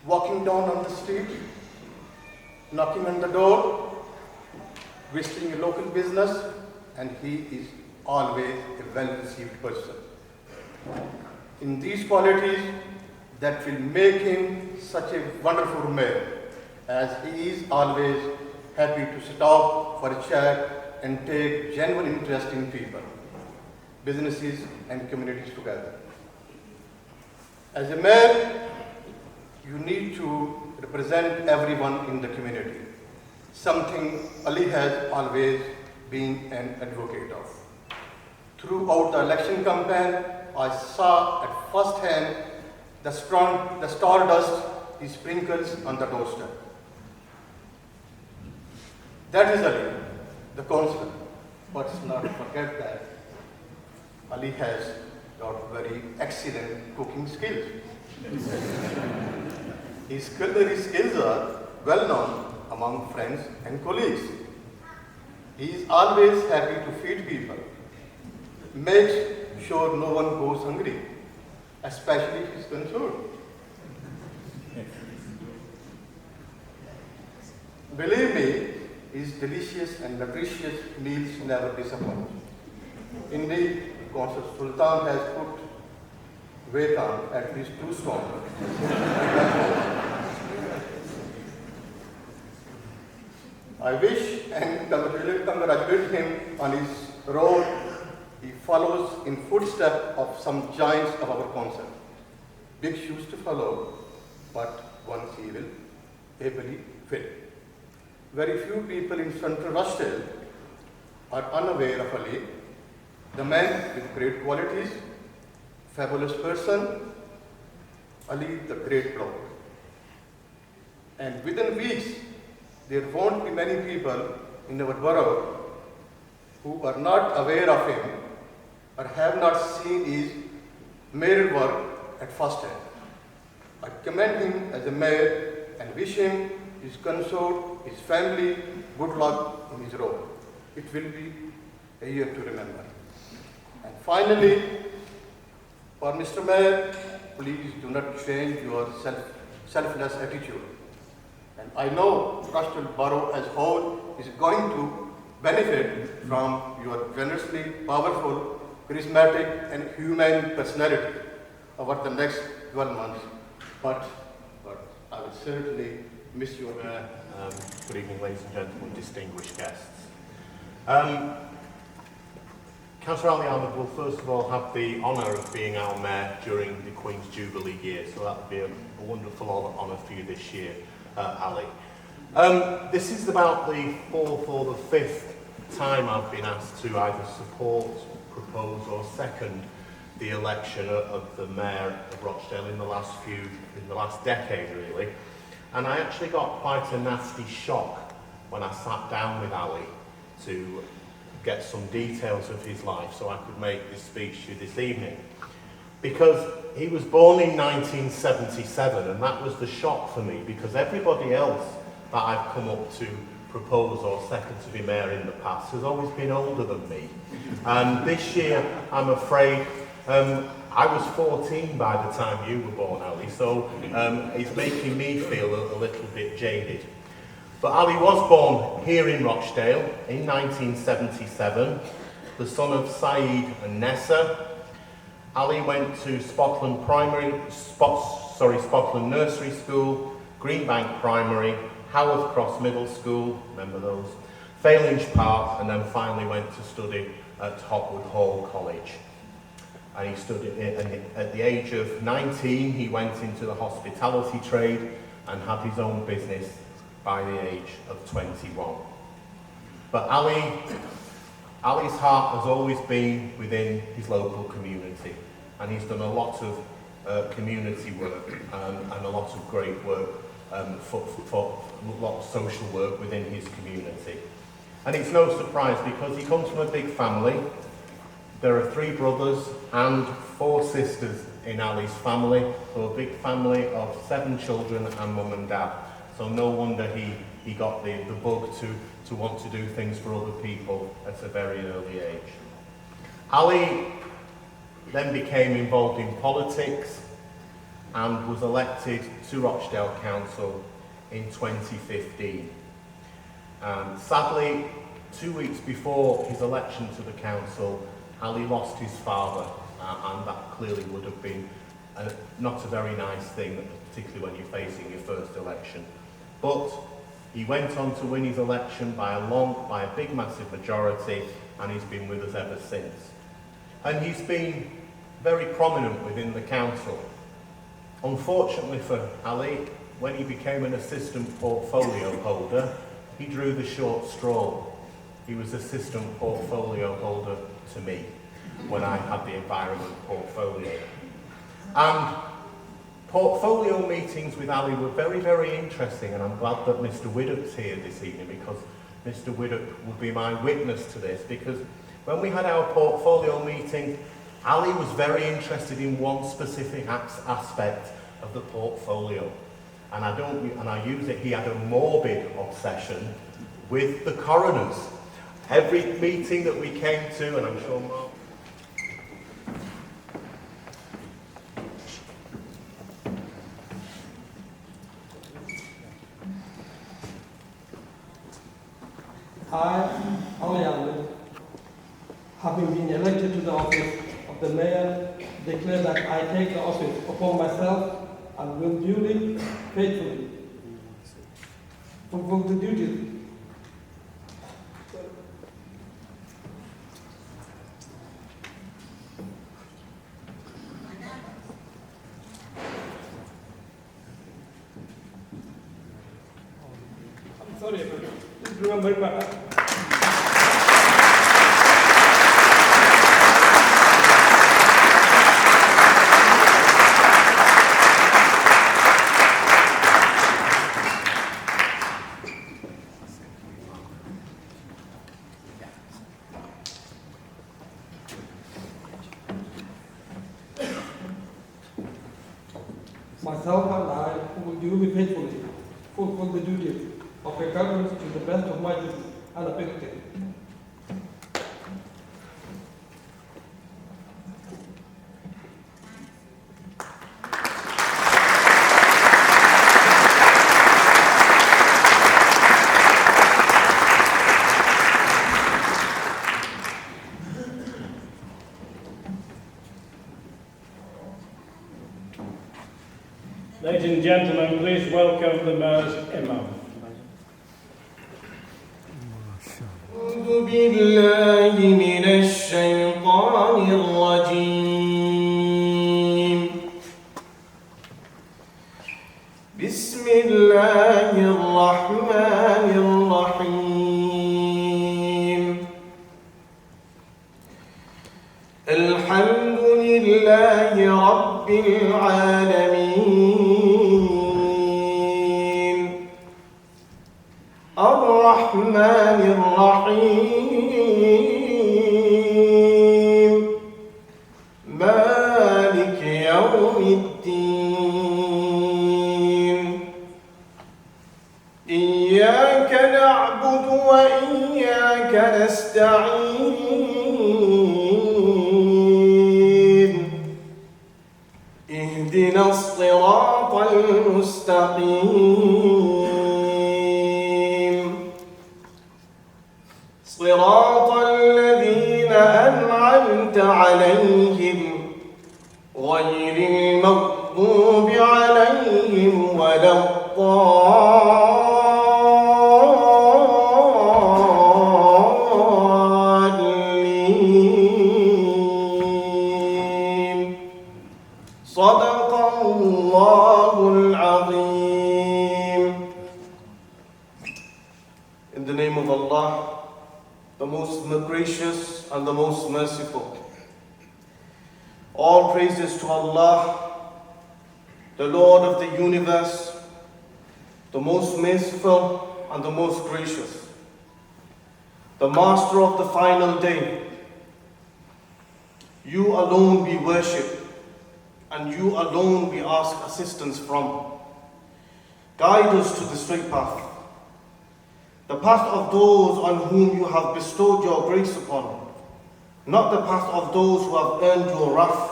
Walking down on the street, knocking on the door, visiting a local business, and he is always a well-received person. In these qualities that will make him such a wonderful mayor, as he is always happy to stop for a chat and take genuine interest in people, businesses and communities together. As a mayor, you need to represent everyone in the community, something Ali has always been an advocate of. Throughout the election campaign, I saw at first hand the stardust he sprinkles on the doorstep. That is Ali, the councillor. But let's not forget that Ali has got very excellent cooking skills. His culinary skills are well known among friends and colleagues. He is always happy to feed people, makes sure no one goes hungry, especially his concerned. Believe me, his delicious and nutritious meals never disappoint. Indeed, Councillor Sultan has put weight on at least 2 stone. I wish and congratulate him on his road. He follows in footsteps of some giants of our council. Big shoes to follow, but ones he will ably fill. Very few people in central Rochdale are unaware of Ali, the man with great qualities, fabulous person, Ali the great bloke. And within weeks, there won't be many people in our borough who are not aware of him or have not seen his mayoral work at first hand. I commend him as a mayor and wish him, his consort, his family, good luck in his role. It will be a year to remember. And finally, for Mr. Mayor, please do not change your selfless attitude. And I know Rochdale Borough as a whole is going to benefit from your generously powerful, charismatic and humane personality over the next 12 months. But I will certainly miss your... Good evening, ladies and gentlemen, distinguished guests. Councillor Ali Ahmed will first of all have the honour of being our mayor during the Queen's Jubilee year, so that will be a wonderful honour for you this year, Ali. This is about the 4th or the 5th time I've been asked to either support, propose or second the election of the mayor of Rochdale in the last decade really. And I actually got quite a nasty shock when I sat down with Ali to get some details of his life so I could make this speech to you this evening. Because he was born in 1977, and that was the shock for me, because everybody else that I've come up to propose or second to be mayor in the past has always been older than me. And this year, I'm afraid, I was 14 by the time you were born, Ali, so it's making me feel a little bit jaded. But Ali was born here in Rochdale in 1977, the son of Saeed and Nessa. Ali went to Spotland Nursery School, Greenbank Primary, Haworth Cross Middle School, remember those, Falinge Park, and then finally went to study at Hopwood Hall College. And he studied, at the age of 19, he went into the hospitality trade and had his own business by the age of 21. But Ali's heart has always been within his local community, and he's done a lot of community work and a lot of great work for a lot of social work within his community. And it's no surprise because he comes from a big family. There are 3 brothers and 4 sisters in Ali's family, so a big family of 7 children and mum and dad. So no wonder he he got the bug to want to do things for other people at a very early age. Ali then became involved in politics and was elected to Rochdale Council in 2015. And sadly, 2 weeks before his election to the council, Ali lost his father, and that clearly would have been not a very nice thing, particularly when you're facing your first election. But he went on to win his election by a big, massive majority, and he's been with us ever since. And he's been very prominent within the council. Unfortunately for Ali, when he became an assistant portfolio holder, he drew the short straw. He was assistant portfolio holder to me when I had the environment portfolio. And portfolio meetings with Ali were very, very interesting, and I'm glad that Mr. Widdock's here this evening, because Mr. Widdock will be my witness to this, because when we had our portfolio meeting, Ali was very interested in one specific aspect of the portfolio. And I use it, he had a morbid obsession with the coroners. Every meeting that we came to, and I'm sure Mark... I, Ali Ahmed, having been elected to the office of the Mayor, declare that I take the office upon myself and will duly, faithfully fulfill the duties sorry, please remember my... Myself and I will duly faithfully fulfill the duties of a government to the best of my ability and ability. Ladies and gentlemen, please welcome the Mayor's Imam. أعوذ بالله من الشيطان الرجيم. بسم الله الرحمن الرحيم. الحمد لله رب العالمين الرحمن الرحيم مالك يوم الدين إياك نعبد وإياك نستعين اهدنا الصراط المستقيم صراط الذين أنعمت عليهم غير المغضوب عليهم ولا الضالين صدق الله العظيم. In the name of Allah, the most gracious and the most merciful. All praises to Allah, the Lord of the universe, the most merciful and the most gracious, the master of the final day. You alone we worship, and you alone we ask assistance from. Guide us to the straight path, the path of those on whom you have bestowed your grace upon, not the path of those who have earned your wrath,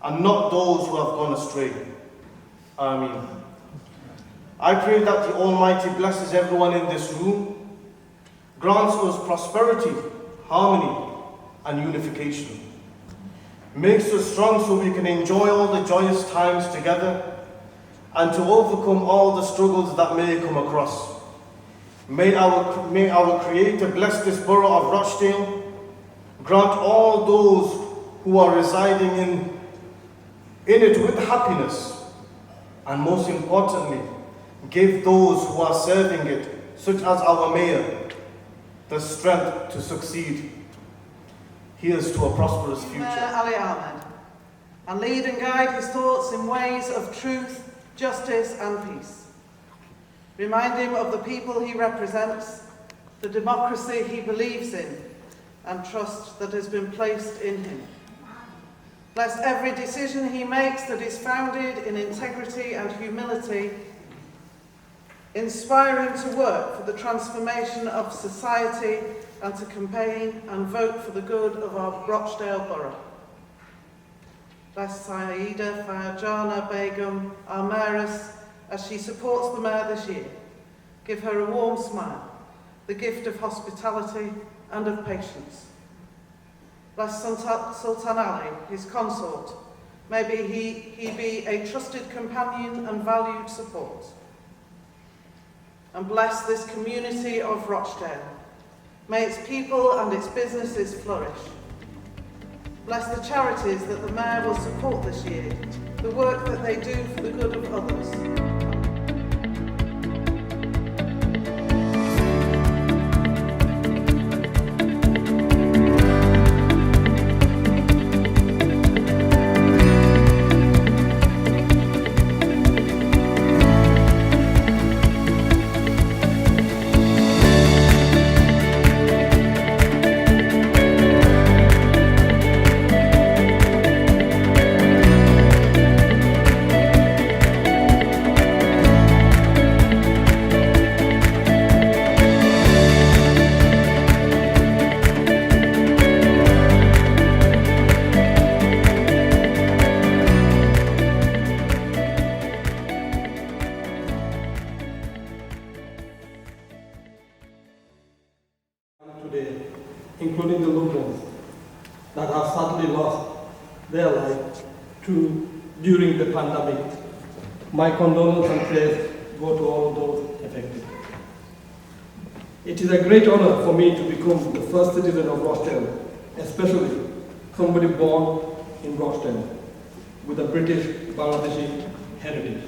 and not those who have gone astray. Ameen. I pray that the Almighty blesses everyone in this room, grants us prosperity, harmony, and unification. Makes us strong so we can enjoy all the joyous times together and to overcome all the struggles that may come across. May our Creator bless this borough of Rochdale, grant all those who are residing in it with happiness, and most importantly, give those who are serving it, such as our Mayor, the strength to succeed. Here's to a prosperous future. Mayor Ali Ahmed, and lead and guide his thoughts in ways of truth, justice and peace. Remind him of the people he represents, the democracy he believes in, and trust that has been placed in him. Bless every decision he makes that is founded in integrity and humility. Inspire him to work for the transformation of society and to campaign and vote for the good of our Rochdale Borough. Bless Saeeda Fayajana Begum, our Mayoress, as she supports the Mayor this year. Give her a warm smile, the gift of hospitality and of patience. Bless Sultan Ali, his consort. May he be a trusted companion and valued support. And bless this community of Rochdale. May its people and its businesses flourish. Bless the charities that the Mayor will support this year, the work that they do for the good of others. Today, including the loved ones that have sadly lost their life during the pandemic. My condolences and prayers go to all those affected. It is a great honor for me to become the first citizen of Rochdale, especially somebody born in Rochdale with a British Bangladeshi heritage.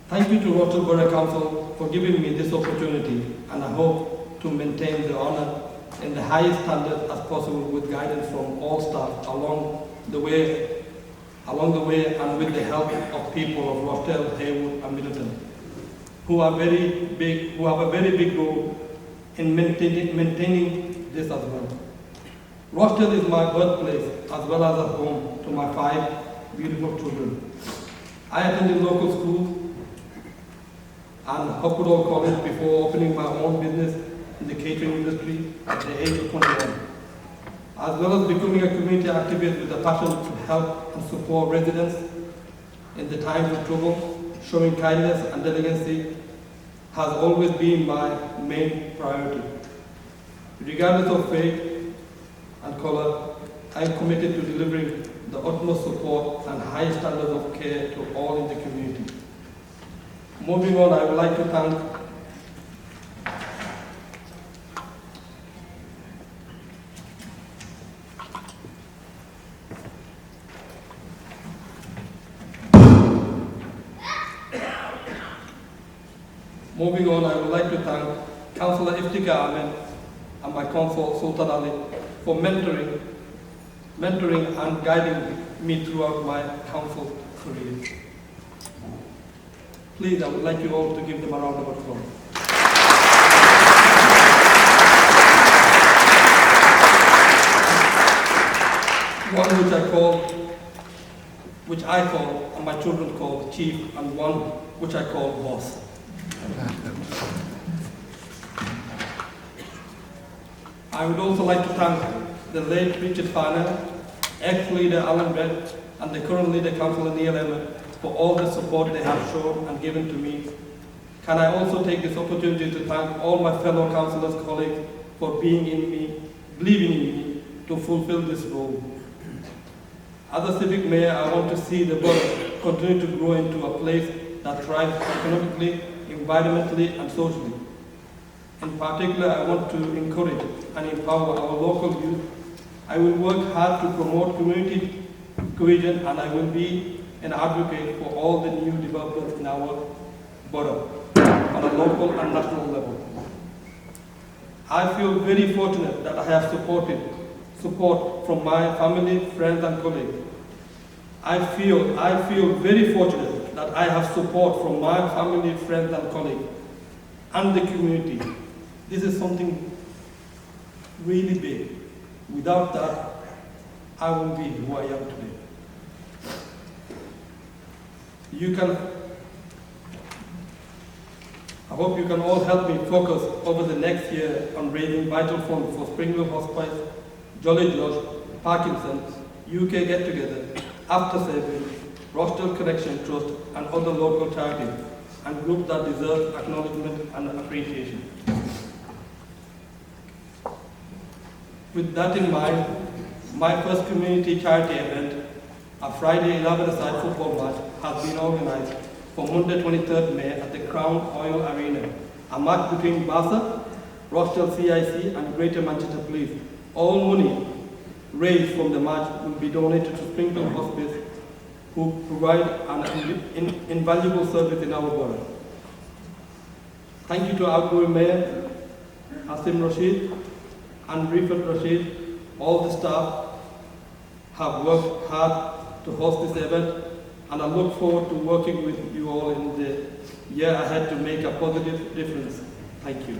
Thank you to Rochdale Borough Council for giving me this opportunity, and I hope to maintain the honor in the highest standard as possible with guidance from all staff along the way and with the help of people of Rochdale, Haywood and Middleton, who have a very big role in maintaining this as well. Rochdale is my birthplace as well as a home to my 5 beautiful children. I attended local school and Outgoing College before opening my own business in the catering industry at the age of 21, as well as becoming a community activist with a passion to help and support residents in the times of trouble. Showing kindness and delicacy has always been my main priority. Regardless of faith and color, I am committed to delivering the utmost support and high standards of care to all in the community. Moving on, I would like to thank Councillor Ali Ahmed and my consort Sultan Ali for mentoring and guiding me throughout my council career. Please, I would like you all to give them a round of applause. One which I call, and my children call chief, and one which I call boss. I would also like to thank the late Richard Farner, ex-leader Alan Brett, and the current leader Councillor Ali Ahmed for all the support they have shown and given to me. Can I also take this opportunity to thank all my fellow councillors, colleagues, for being in me, believing in me to fulfill this role. As a civic mayor, I want to see the borough continue to grow into a place that thrives economically, environmentally, and socially. In particular, I want to encourage and empower our local youth. I will work hard to promote community cohesion, and I will be an advocate for all the new developments in our borough on a local and national level. I feel very fortunate that I have support from my family, friends, and colleagues. I feel very fortunate that I have support from my family, friends, and colleagues, and the community. This is something really big. Without that, I won't be who I am today. I hope you can all help me focus over the next year on raising vital funds for Springville Hospice, Jolly Josh, Parkinson's, UK Get Together, After Saving, Rochdale Connection Trust, and other local charities and groups that deserve acknowledgement and appreciation. With that in mind, my first community charity event, a Friday 11-a-side football match, has been organized for Monday 23rd May at the Crown Oil Arena, a match between Barca, Rochdale CIC, and Greater Manchester Police. All money raised from the match will be donated to Springville Hospice, who provide an invaluable service in our borough. Thank you to Outgoing Mayor Aasim Rashid and Rashid. All the staff have worked hard to host this event, and I look forward to working with you all in the year ahead to make a positive difference. Thank you.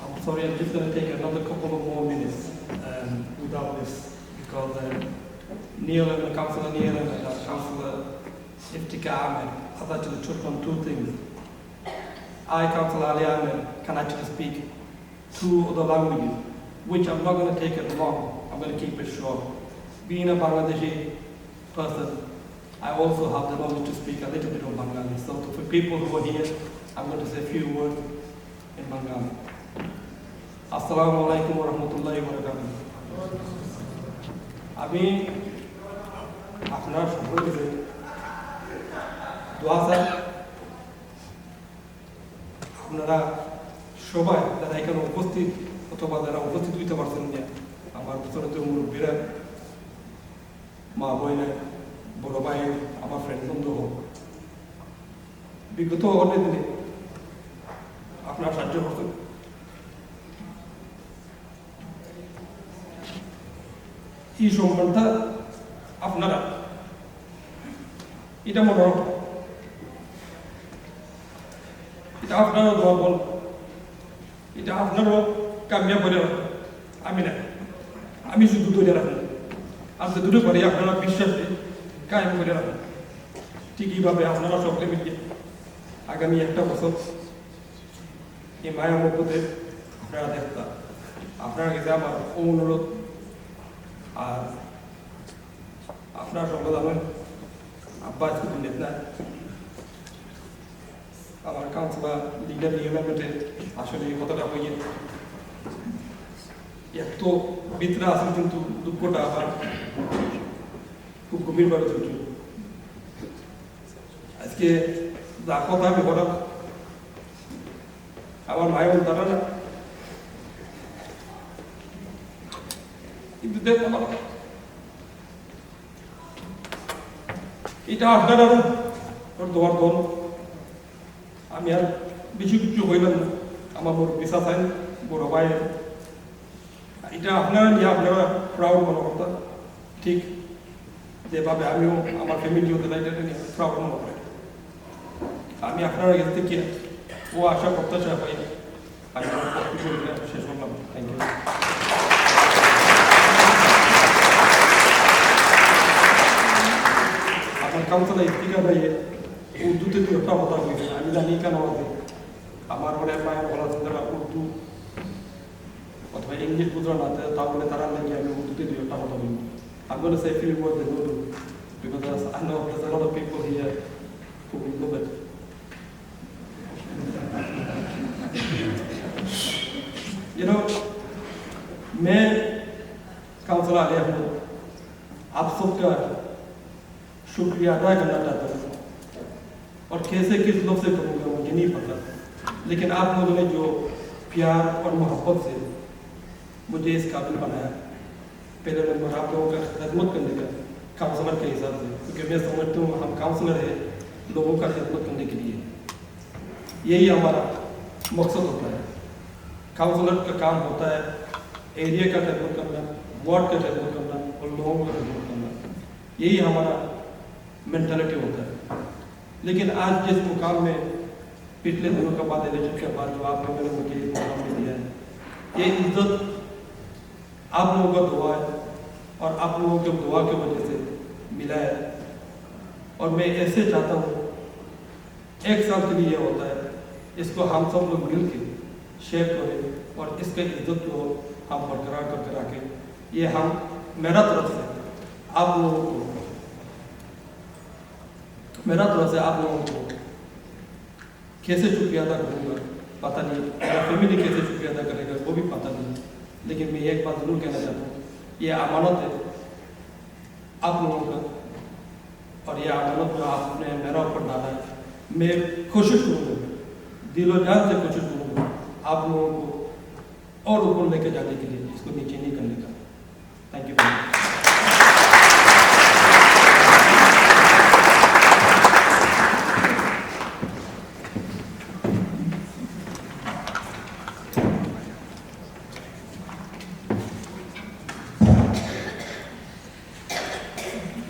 I'm sorry, I'm just going to take another couple of more minutes without this, because Councillor Neil and Councillor Ahmed have actually touched on two things. I, Councillor Ali Ahmed, can actually speak two other languages, which I'm not going to take it long. I'm going to keep it short. Being a Bangladeshi person, I also have the knowledge to speak a little bit of Bengali. So for people who are here, I'm going to say a few words in Bengali. Assalamu alaikum wa rahmatullahi wa barakatuh. আমি আপনার সকলকে দোয়া চাই আপনারা সবাই যারা এখানে উপস্থিত অথবা যারা উপস্থিত হইতে পারছেন না, আমার পিছনে তো মুরব্বীরা, মা বোনের, বড় ভাই, আমার ফ্রেন্ড বন্ধু হোক, বিগত অনেক দিনে আপনার সাহায্য করছেন। এই সম্মানটা আপনারা এটা মনে এটা আপনারও দল, এটা আপনারও কামিয়া করে রাখেন। আমি না, আমি শুধু ধরে রাখেন, আর যে দুটো করে আপনারা বিশ্বাসে কায়েম করে রাখেন। ঠিক এইভাবে আপনারা সকলে মিলিয়ে আগামী একটা বছর এই মায়া মহব্বতের আপনারা দেখতাম। আপনার কাছে আমার অনুরোধ, আর আপনারা সকলে জানেন আব্বাস কুতুব না, আমার কাউন্সিলর লিডার নিয়মের আসলে এই কথাটা হয়ে এত ভিতরে আছে, কিন্তু দুঃখটা আবার খুব গভীরভাবে চলছে। আজকে যা কথা আমি হঠাৎ আমার মায়ের তারা না, কিন্তু দেখ এটা আপনারা দোয়ার দল। আমি আর বেশি কিছু হইলাম না, আমার বড় পেশা চাই, বড় ভাই এটা আপনারা প্রাউড মনে করতেন ঠিক যেভাবে আমিও আমার ফ্যামিলি ওদের এটা নিয়ে প্রাউড মনে করি আমি আপনারা কাছ থেকে ও আশা প্রত্যাশা পাই আমি শেষ করলাম থ্যাংক ইউ আপনার কাউন্সিলর স্পিকার ভাইয়ে উর্দুতে দু একটা কথা হয়েছে আমি জানি কেন আমার অনেক মায়ের বলা যারা উর্দু অথবা ইংলিশ বুঝো না তাহলে তারা নাকি আমি উর্দুতে দু একটা কথা বলবো I'm going to say a few words in Urdu because I know there's a lot of people here who will love it. You know, मैं काउंसलर अली अहमद आप सबका शुक्रिया अदा करना चाहता हूँ और कैसे किस लफ्ज़ से करूँगा मुझे नहीं पता लेकिन आप लोगों ने जो प्यार और मोहब्बत से मुझे इस काबिल बनाया पहले नंबर आप लोगों का खिदमत करने का काउंसलर के हिसाब से क्योंकि मैं समझता हूँ हम काउंसलर हैं लोगों का खिदमत करने के लिए यही हमारा मकसद होता है काउंसलर का काम होता है एरिया का खिदमत करना वार्ड का खिदमत करना और लोगों का खिदमत करना यही हमारा मेंटालिटी होता है लेकिन आज जिस मुकाम में पिछले दिनों के बाद इलेक्शन के बाद जो आप लोगों ने मुझे इस मुकाम में दिया है ये इज्जत आप लोगों का दुआ है और आप लोगों के दुआ की वजह से मिला है और मैं ऐसे चाहता हूँ एक साल के लिए होता है इसको हम सब लोग मिल के शेयर करें और इसके इज्जत को हम बरकरार करके रखें ये हम मेरा तरफ से आप लोगों को कैसे शुक्रिया अदा करूँगा पता नहीं मेरा फैमिली कैसे शुक्रिया अदा करेगा वो भी पता नहीं लेकिन मैं एक बात जरूर कहना चाहता हूँ ये अमानत है आप लोगों का और ये अमानत जो आपने मेरा ऊपर डाला है मैं कोशिश करूँगा दिलो जान से कोशिश करूँगा आप लोगों को और ऊपर लेकर जाने के लिए इसको नीचे नहीं करने का thank you very much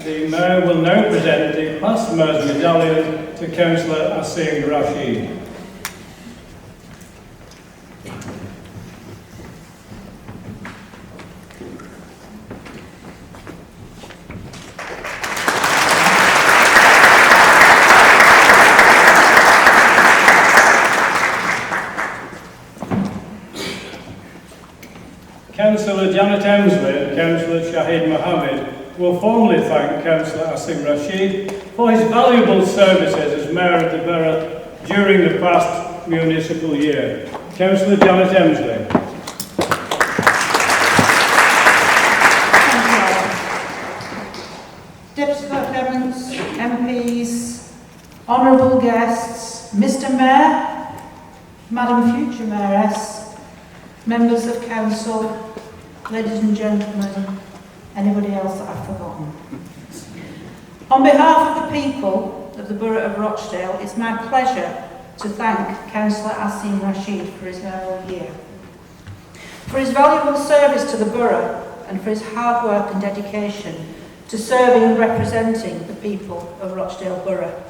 The Mayor will now present the past Mayor's medallion to Councillor Aasim Rashid. Councillor Janet Emsley and Councillor Shahid Mohammed will formally thank Councillor Aasim Rashid for his valuable services as Mayor of the Borough during the past municipal year. Councillor Janet Emsley. Deputy Lieutenants, MPs, honourable guests, Mr Mayor, Madam Future Mayoress, members of Council, ladies and gentlemen, anybody else that I've forgotten. On behalf of the people of the Borough of Rochdale, it's my pleasure to thank Councillor Aasim Rashid for his mayoral year. For his valuable service to the Borough and for his hard work and dedication to serving and representing the people of Rochdale Borough.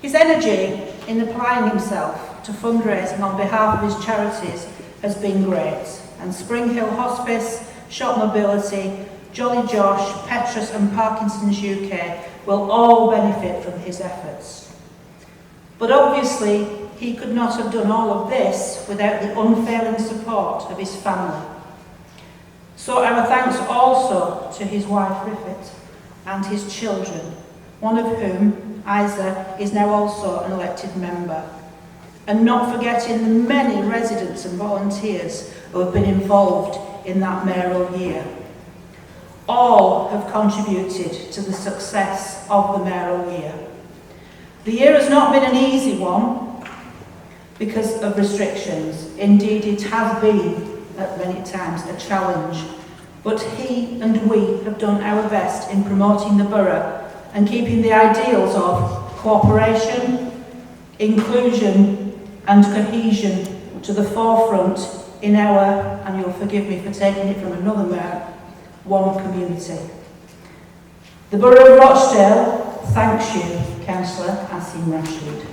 His energy in applying himself to fundraising on behalf of his charities has been great, and Spring Hill Hospice, Shop Mobility, Jolly Josh, Petrus and Parkinson's UK will all benefit from his efforts. But obviously, he could not have done all of this without the unfailing support of his family. So our thanks also to his wife Rifat and his children, one of whom, Isa, is now also an elected member. And not forgetting the many residents and volunteers who have been involved in that mayoral year. All have contributed to the success of the mayoral year. The year has not been an easy one because of restrictions. Indeed, it has been at many times a challenge. But he and we have done our best in promoting the borough and keeping the ideals of cooperation, inclusion and cohesion to the forefront in our, and you'll forgive me for taking it from another mayor, one community. The Borough of Rochdale thanks you, Councillor Aasim Rashid.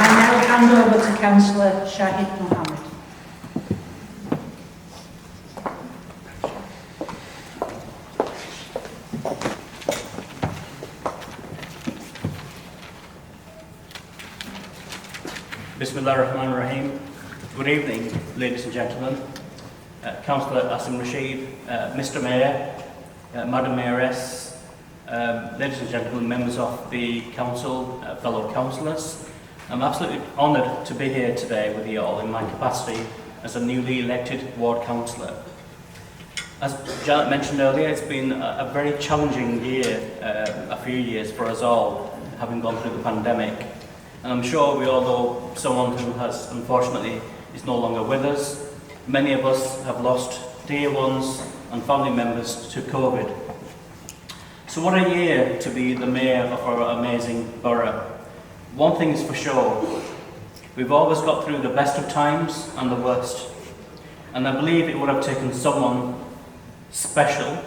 I now hand over to Councillor Shahid Mohammed. Bismillahirrahmanirrahim. Good evening, ladies and gentlemen. Councillor Aasim Rashid, Mr Mayor, Madam Mayoress, ladies and gentlemen, members of the council, fellow councillors. I'm absolutely honoured to be here today with you all in my capacity as a newly elected ward councillor. As Janet mentioned earlier, it's been a very challenging year, a few years for us all, having gone through the pandemic. And I'm sure we all know someone who has, unfortunately, is no longer with us. Many of us have lost dear ones and family members to COVID. So what a year to be the mayor of our amazing borough. One thing is for sure, we've always got through the best of times and the worst. And I believe it would have taken someone special,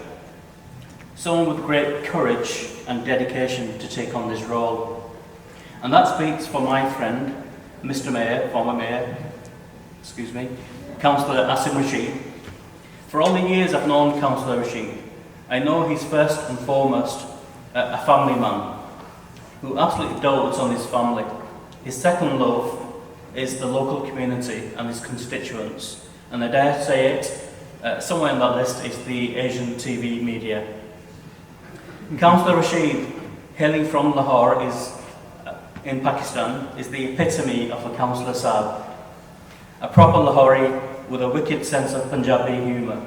someone with great courage and dedication to take on this role. And that speaks for my friend, Mr Mayor, former Mayor, Councillor Aasim Rashid. For all the years I've known Councillor Rashid, I know he's first and foremost a family man who absolutely dotes on his family. His second love is the local community and his constituents. And I dare say it, somewhere in that list is the Asian TV media. Councillor Rashid, hailing from Lahore in Pakistan, is the epitome of a councillor Saab. A proper Lahori with a wicked sense of Punjabi humour.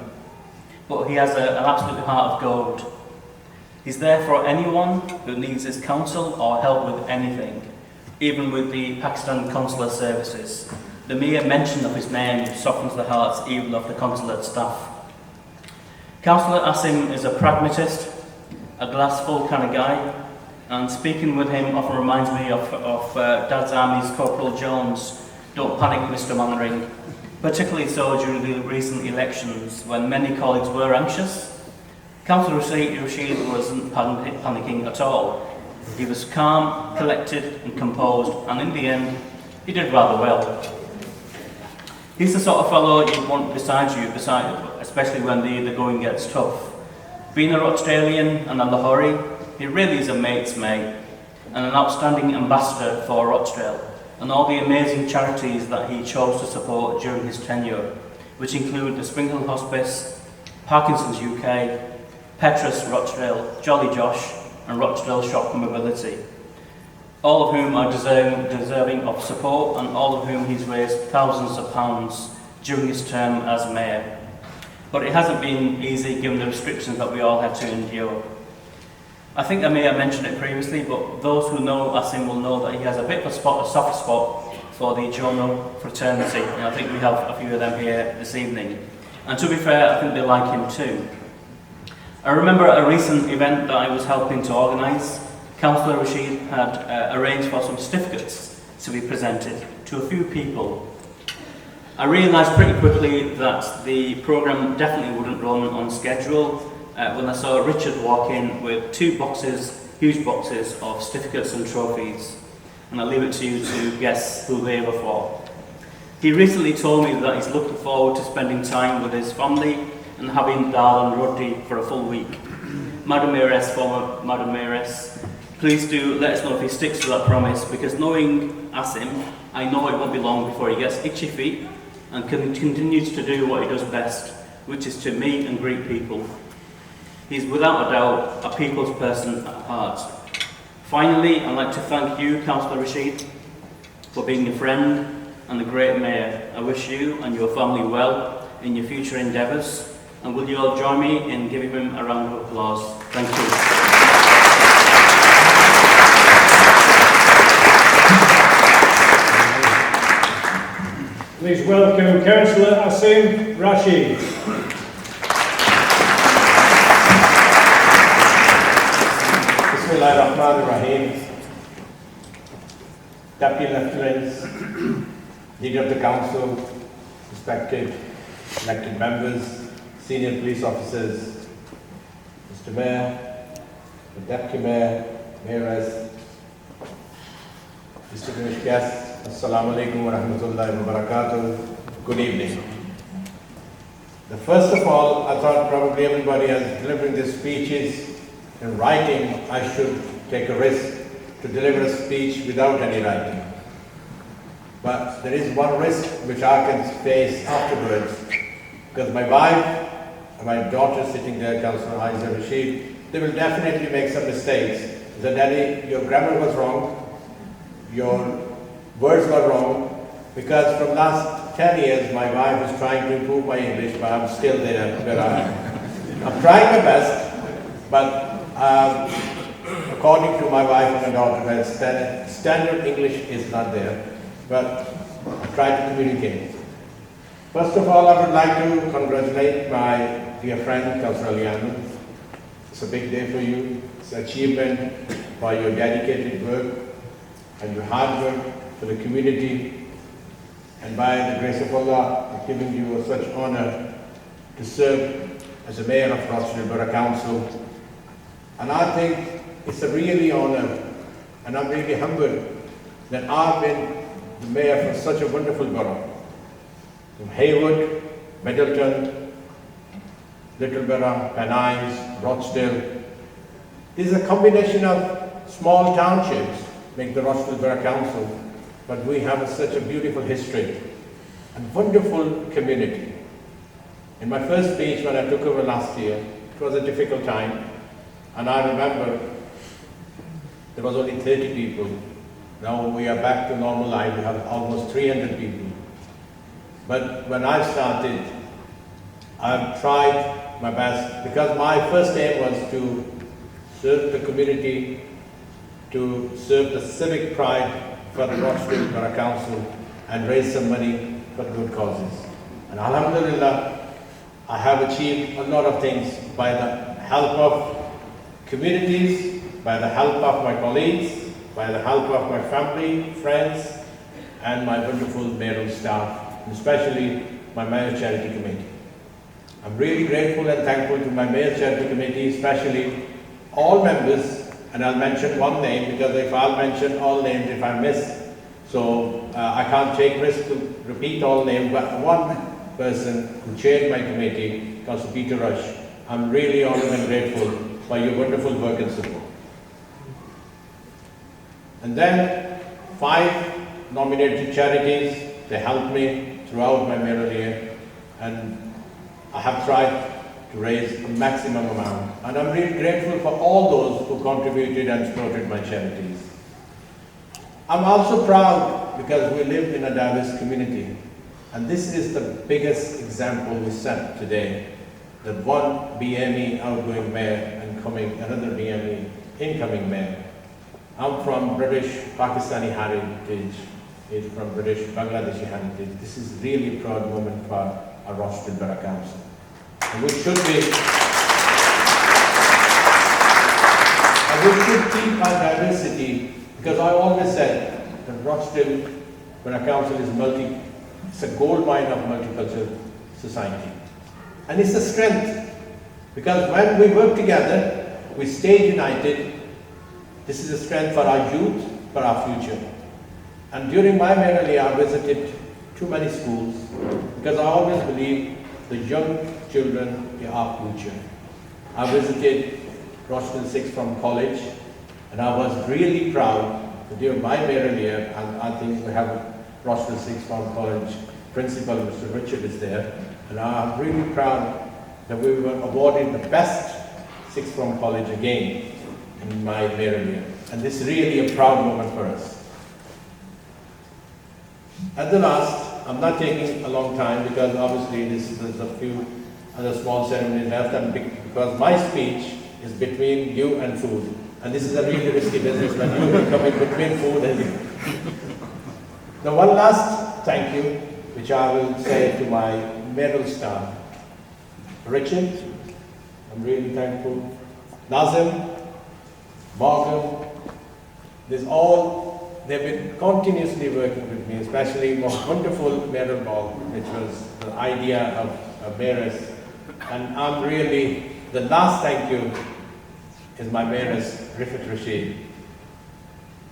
But he has an absolute heart of gold. He's there for anyone who needs his counsel or help with anything, even with the Pakistan consular services. The mere mention of his name softens the hearts even of the consulate staff. Councillor Aasim is a pragmatist, a glass full kind of guy, and speaking with him often reminds me of Dad's Army's Corporal Jones, "Don't panic, Mr Mannering," particularly so during the recent elections when many colleagues were anxious. Councillor Rashid wasn't panicking at all. He was calm, collected and composed, and in the end, he did rather well. He's the sort of fellow you'd want beside you, especially when the going gets tough. Being a Rochdalian and a Lahori, he really is a mate's mate and an outstanding ambassador for Rochdale and all the amazing charities that he chose to support during his tenure, which include the Springhill Hospice, Parkinson's UK, Petrus Rochdale, Jolly Josh and Rochdale Shop Mobility, all of whom are deserving of support and all of whom he's raised thousands of pounds during his term as mayor. But it hasn't been easy given the restrictions that we all had to endure. I think the mayor mentioned it previously, but those who know Aasim will know that he has a bit of a soft spot for the Jono fraternity, and I think we have a few of them here this evening. And to be fair, I think they like him too. I remember a recent event that I was helping to organise. Councillor Rashid had arranged for some certificates to be presented to a few people. I realised pretty quickly that the programme definitely wouldn't run on schedule when I saw Richard walk in with two boxes, huge boxes of certificates and trophies. And I'll leave it to you to guess who they were for. He recently told me that he's looking forward to spending time with his family and having dal and roti for a full week. Madam Mayoress, former Madam Mayoress, please do let us know if he sticks to that promise, because knowing Aasim, I know it won't be long before he gets itchy feet and continues to do what he does best, which is to meet and greet people. He's without a doubt a people's person at heart. Finally, I'd like to thank you, Councillor Rashid, for being a friend and a great mayor. I wish you and your family well in your future endeavours, and will you all join me in giving him a round of applause? Thank you. Please welcome Councillor Aasim Rashid. Bismillahirrahmanirrahim. Deputy Lieutenants, Leader of the Council, respected elected members, senior police officers, Mr. Mayor, the Deputy Mayor, Mayoress, distinguished guests, Assalamu alaikum wa rahmatullahi wa barakatuh. Good evening. First of all, I thought probably everybody is delivering their speeches in writing. I should take a risk to deliver a speech without any writing. But there is one risk which I can face afterwards, because my wife and my daughter sitting there, Councillor Ali Rashid, they will definitely make some mistakes. They said, Daddy, your grammar was wrong, your words were wrong, because from last 10 years my wife is trying to improve my English, but I'm still there where I am. I'm trying my best, but according to my wife and my daughter, standard English is not there, but I try to communicate. First of all, I would like to congratulate my dear friend, Councillor Ali Ahmed. It's a big day for you. It's an achievement by your dedicated work and your hard work for the community. And by the grace of Allah, giving you such honor to serve as a Mayor of Rochdale Borough Council. And I think it's a really honor, and I'm really humbled that I've been the Mayor for such a wonderful borough. From Haywood, Middleton, Littleborough, Pennines, Rochdale. This is a combination of small townships make the Rochdale Borough Council, but we have such a beautiful history and wonderful community. In my first speech when I took over last year, it was a difficult time, and I remember there was only 30 people. Now we are back to normal life, we have almost 300 people. But when I started, I've tried my best, because my first aim was to serve the community, to serve the civic pride for the Rochdale Borough Council and raise some money for good causes. And Alhamdulillah, I have achieved a lot of things by the help of communities, by the help of my colleagues, by the help of my family, friends, and my wonderful mayoral staff, and especially my Mayor Charity Committee. I'm really grateful and thankful to my Mayor Charity Committee, especially all members, and I'll mention one name, because if I'll mention all names, if I miss, so I can't take risk to repeat all names, but one person who chaired my committee, Councillor Peter Rush, I'm really honored and grateful for your wonderful work and support. And then 5 nominated charities, they helped me throughout my mayoral year, and I have tried to raise a maximum amount. And I'm really grateful for all those who contributed and supported my charities. I'm also proud because we live in a diverse community, and this is the biggest example we set today, that one BME outgoing mayor and another BME incoming mayor. I'm from British Pakistani heritage, he's from British Bangladeshi heritage. This is really a proud moment for our Rochdale Borough Council. And we should keep our diversity, because I always said that Rochdale Borough Council is it's a gold mine of multicultural society. And it's a strength, because when we work together, we stay united. This is a strength for our youth, for our future. And during my mayoral year, I visited too many schools, because I always believe the young children are our future. I visited Rochdale Sixth Form College, and I was really proud that during my mayoral year, and I think we have Rochdale Sixth Form College principal, Mr. Richard, is there, and I'm really proud that we were awarded the best Sixth Form College again in my mayoral year. And this is really a proud moment for us. At the last, I'm not taking a long time, because obviously there's a few other small ceremonies left, and because my speech is between you and food. And this is a really risky business when you're coming between food and you. Now, one last thank you, which I will say to my mayoral staff. Richard, I'm really thankful. Nazim, Morgan, there's all they've been continuously working with me, especially most wonderful mayoral ball, which was the idea of a mayoress. And I'm really, the last thank you is my mayoress, Rashid.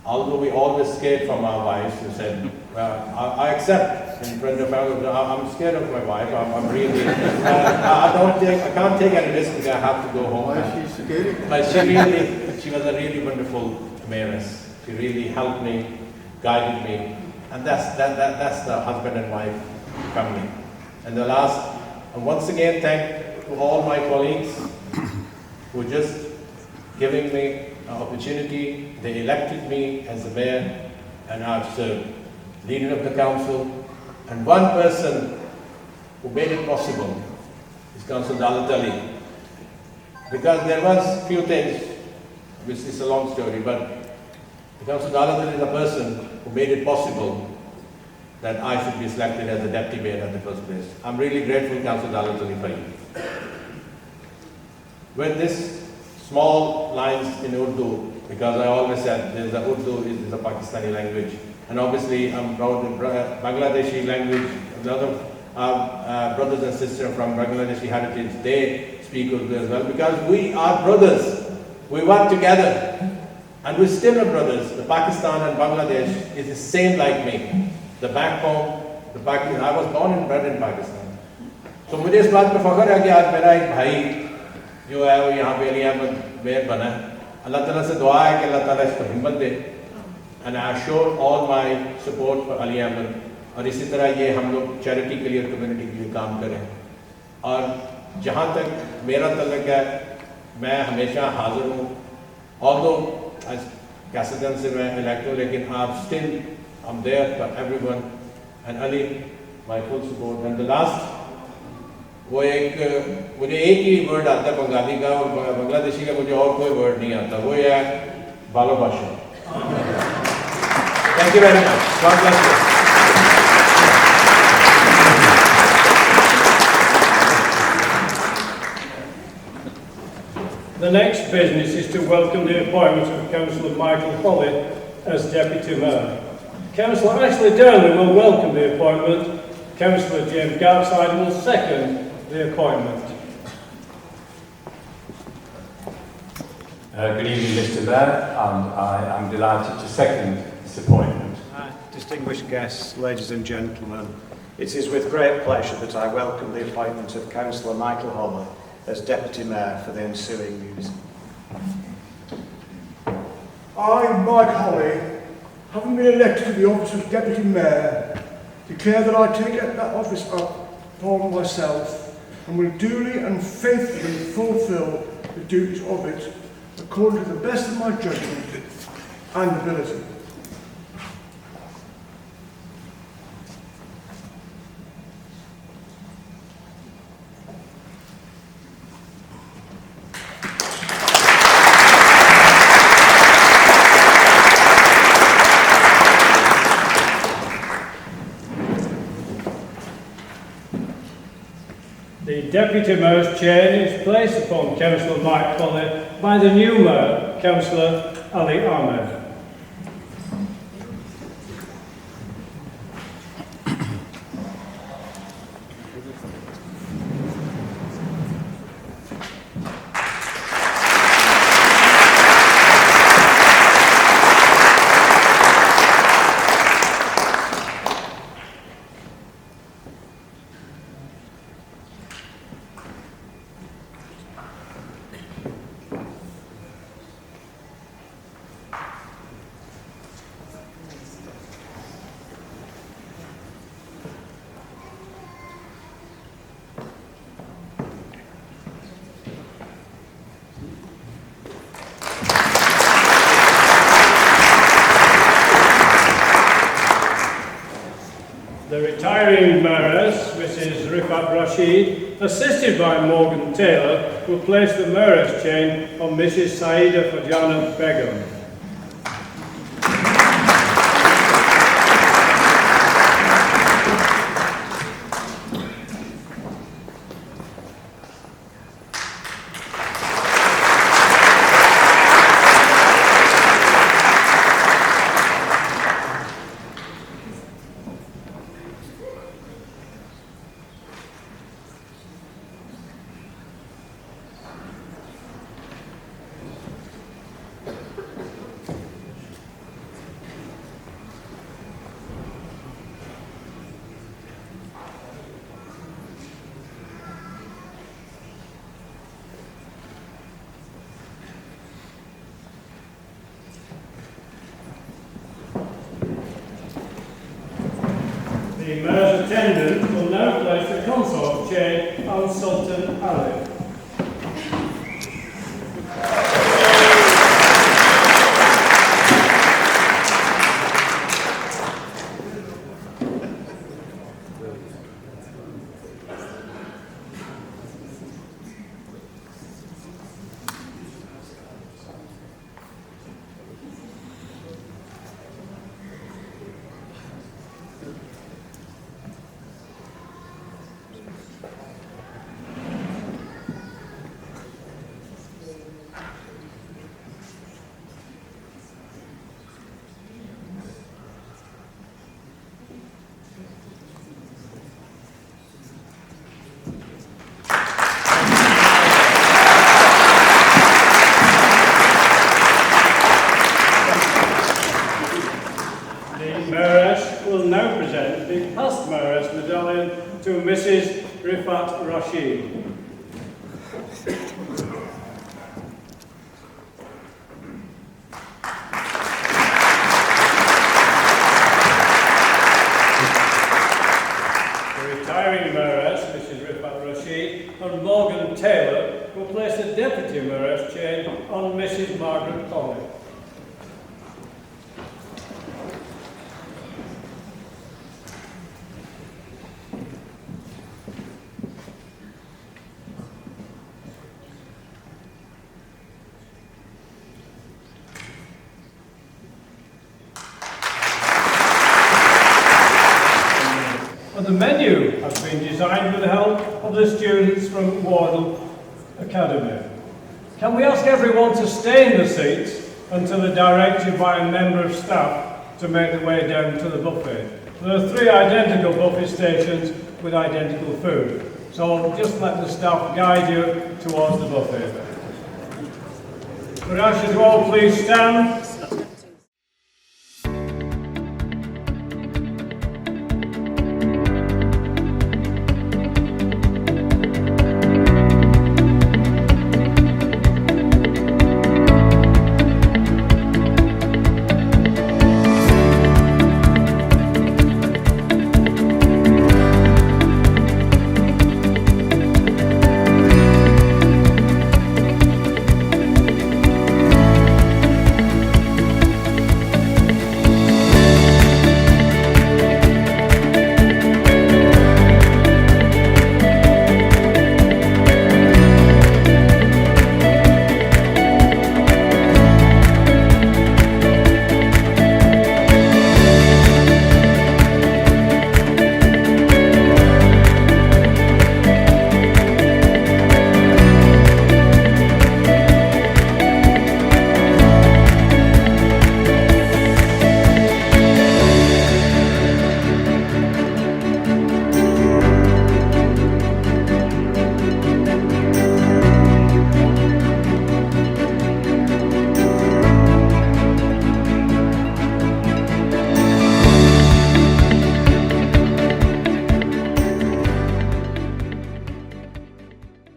Although we always scared from our wives, who said, well, I accept in front of her, I'm scared of my wife, I'm really, I can't take any risk because I have to go home. Why is she scary? But she was a really wonderful mayoress. She really helped me, guided me, and that's the husband and wife family. And the last, and once again, thank to all my colleagues who just giving me an opportunity. They elected me as the mayor, and I've served, leader of the council. And one person who made it possible is Councillor Ali. Because there was few things, which is a long story, but Councillor Ali is a person who made it possible that I should be selected as the deputy mayor at the first place. I'm really grateful, Councillor Ali, for you. With this small lines in Urdu, because I always said there's a Urdu is a Pakistani language, and obviously I'm proud that Bangladeshi language, a lot of brothers and sisters from Bangladeshi heritage, they speak Urdu as well, because we are brothers. We work together, and we're still are brothers. The Pakistan and Bangladesh is the same like me. The back home, I was born and bred in Pakistan. So मुझे इस बात पे फख्र है कि आज मेरा एक भाई जो है वो यहाँ पे अली अहमद मेयर बना है. अल्लाह ताला से दुआ है कि अल्लाह ताला इसको हिम्मत दे. And I assure all my support for Ali Ahmed. और इसी तरह ये हम लोग चैरिटी के लिए और कम्युनिटी के लिए काम करें. और जहाँ तक मेरा तल्लुक है, मैं हमेशा हाजिर हूँ. Although as कैसेडन से मैं इलेक्ट हूँ, लेकिन I'm there for everyone. And Ali, my full support. And the last, मुझे एक ही वर्ड आता है बंगाली का और बांग्लादेशी का, मुझे और कोई वर्ड नहीं आता. वो है Bhalobasha. Thank you very much. God bless you. The next business is to welcome the appointment of Councillor Michael Holly as Deputy Mayor. Councillor Ashley Durnley will welcome the appointment. Councillor James Gartside will second the appointment. Good evening, Mr. Mayor, and I am delighted to second this appointment. Distinguished guests, ladies and gentlemen, it is with great pleasure that I welcome the appointment of Councillor Michael Holly as Deputy Mayor for the ensuing years. I, Mike Holly, having been elected to the office of Deputy Mayor, declare that I take that office up upon myself and will duly and faithfully fulfil the duties of it according to the best of my judgment and ability. The Deputy Mayor's chain is placed upon Councillor Mike Holly by the new Mayor, Councillor Ali Ahmed. The retiring Mayoress, Mrs. Rashid, assisted by Morgan Taylor, will place the Mayoress chain on Mrs. Saida Fajana Begum. The Mayor's attendant will now place the consort chain on Sultan Ali. To Mrs. Rashid. The retiring Mayoress, Mrs. Rashid, and Morgan Taylor will place the Deputy Mayoress chain on Mrs. Margaret Colley. The menu has been designed with the help of the students from Wardle Academy. Can we ask everyone to stay in the seats until they're directed by a member of staff to make their way down to the buffet? There are 3 identical buffet stations with identical food, so just let the staff guide you towards the buffet. Could I ask you to all please stand